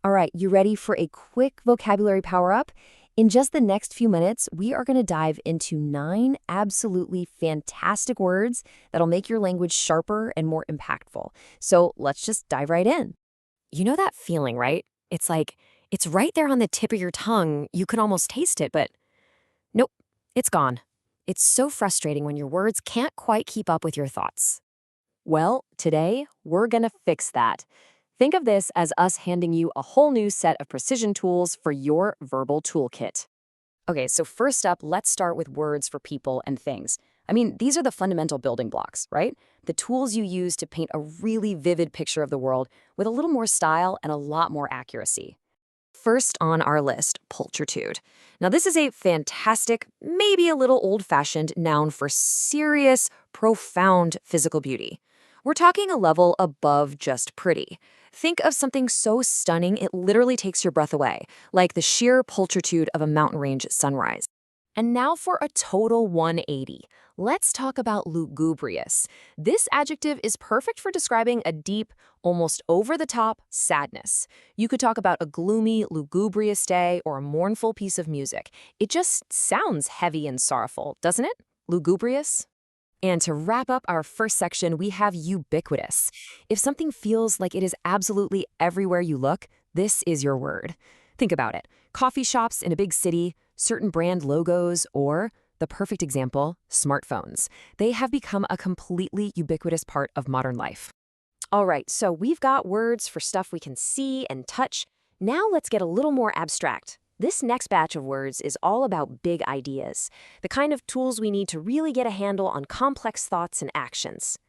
All right, you ready for a quick vocabulary power up? In just the next few minutes, we are going to dive into 9 absolutely fantastic words that'll make your language sharper and more impactful. So let's just dive right in. You know that feeling, right? It's like it's right there on the tip of your tongue. You can almost taste it, but nope, it's gone. It's so frustrating when your words can't quite keep up with your thoughts. Well, today we're going to fix that. Think of this as us handing you a whole new set of precision tools for your verbal toolkit. Okay, so first up, let's start with words for people and things. I mean, these are the fundamental building blocks, right? The tools you use to paint a really vivid picture of the world with a little more style and a lot more accuracy. First on our list, pulchritude. Now, this is a fantastic, maybe a little old-fashioned noun for serious, profound physical beauty. We're talking a level above just pretty. Think of something so stunning it literally takes your breath away, like the sheer pulchritude of a mountain range sunrise. And now for a total 180. Let's talk about lugubrious. This adjective is perfect for describing a deep, almost over-the-top sadness. You could talk about a gloomy, lugubrious day or a mournful piece of music. It just sounds heavy and sorrowful, doesn't it? Lugubrious? And to wrap up our first section, we have ubiquitous. If something feels like it is absolutely everywhere you look, this is your word. Think about it. Coffee shops in a big city, certain brand logos, or, the perfect example, smartphones. They have become a completely ubiquitous part of modern life. All right, so we've got words for stuff we can see and touch. Now let's get a little more abstract. This next batch of words is all about big ideas, the kind of tools we need to really get a handle on complex thoughts and actions.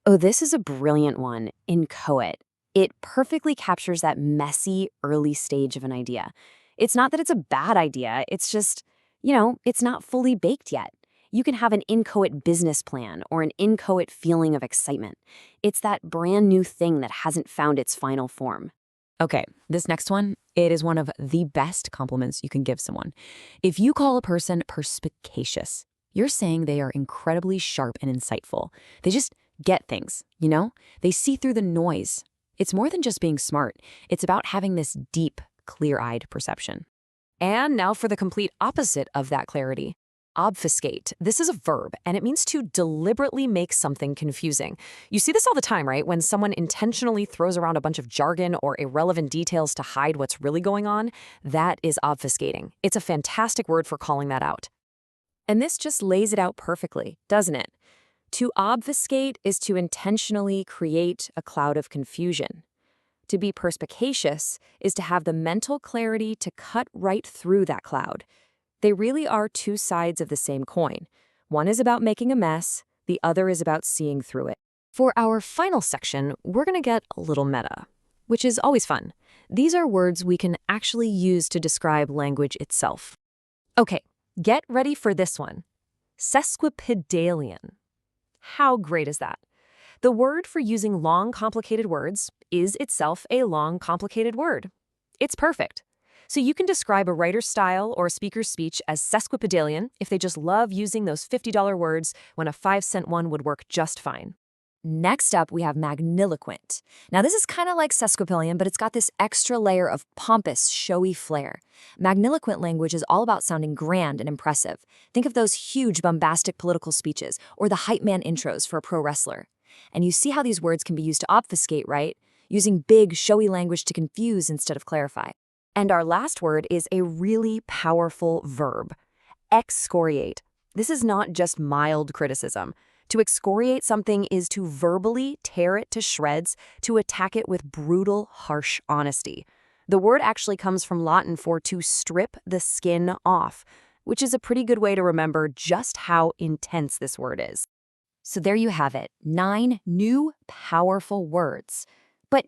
Oh, this is a brilliant one, inchoate. It perfectly captures that messy, early stage of an idea. It's not that it's a bad idea, it's just, it's not fully baked yet. You can have an inchoate business plan or an inchoate feeling of excitement. It's that brand new thing that hasn't found its final form. Okay, this next one, it is one of the best compliments you can give someone. If you call a person perspicacious, you're saying they are incredibly sharp and insightful. They just get things, They see through the noise. It's more than just being smart. It's about having this deep, clear-eyed perception. And now for the complete opposite of that clarity. Obfuscate. This is a verb, and it means to deliberately make something confusing. You see this all the time, right? When someone intentionally throws around a bunch of jargon or irrelevant details to hide what's really going on, that is obfuscating. It's a fantastic word for calling that out. And this just lays it out perfectly, doesn't it? To obfuscate is to intentionally create a cloud of confusion. To be perspicacious is to have the mental clarity to cut right through that cloud. They really are two sides of the same coin. One is about making a mess, the other is about seeing through it. For our final section, we're going to get a little meta, which is always fun. These are words we can actually use to describe language itself. Okay, get ready for this one. Sesquipedalian. How great is that? The word for using long, complicated words is itself a long, complicated word. It's perfect. So you can describe a writer's style or a speaker's speech as sesquipedalian if they just love using those $50 words when a 5-cent one would work just fine. Next up, we have magniloquent. Now, this is kind of like sesquipedalian, but it's got this extra layer of pompous, showy flair. Magniloquent language is all about sounding grand and impressive. Think of those huge, bombastic political speeches or the hype man intros for a pro wrestler. And you see how these words can be used to obfuscate, right? Using big, showy language to confuse instead of clarify. And our last word is a really powerful verb, excoriate. This is not just mild criticism. To excoriate something is to verbally tear it to shreds, to attack it with brutal, harsh honesty. The word actually comes from Latin for to strip the skin off, which is a pretty good way to remember just how intense this word is. So there you have it, 9 new, powerful words. But,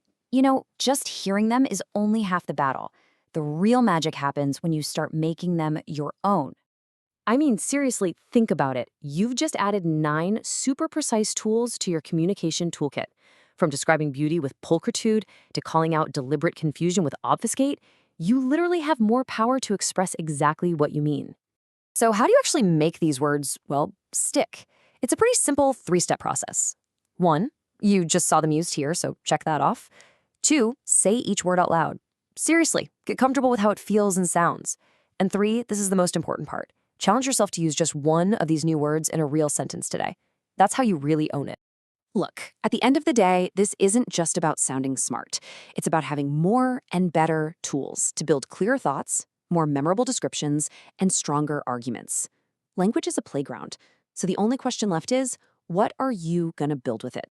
just hearing them is only half the battle. The real magic happens when you start making them your own. I mean, seriously, think about it. You've just added 9 super precise tools to your communication toolkit. From describing beauty with pulchritude to calling out deliberate confusion with obfuscate, you literally have more power to express exactly what you mean. So how do you actually make these words, stick? It's a pretty simple 3-step process. 1, you just saw them used here, so check that off. 2, say each word out loud. Seriously, get comfortable with how it feels and sounds. And 3, this is the most important part. Challenge yourself to use just one of these new words in a real sentence today. That's how you really own it. Look, at the end of the day, this isn't just about sounding smart. It's about having more and better tools to build clearer thoughts, more memorable descriptions, and stronger arguments. Language is a playground, so the only question left is, what are you going to build with it?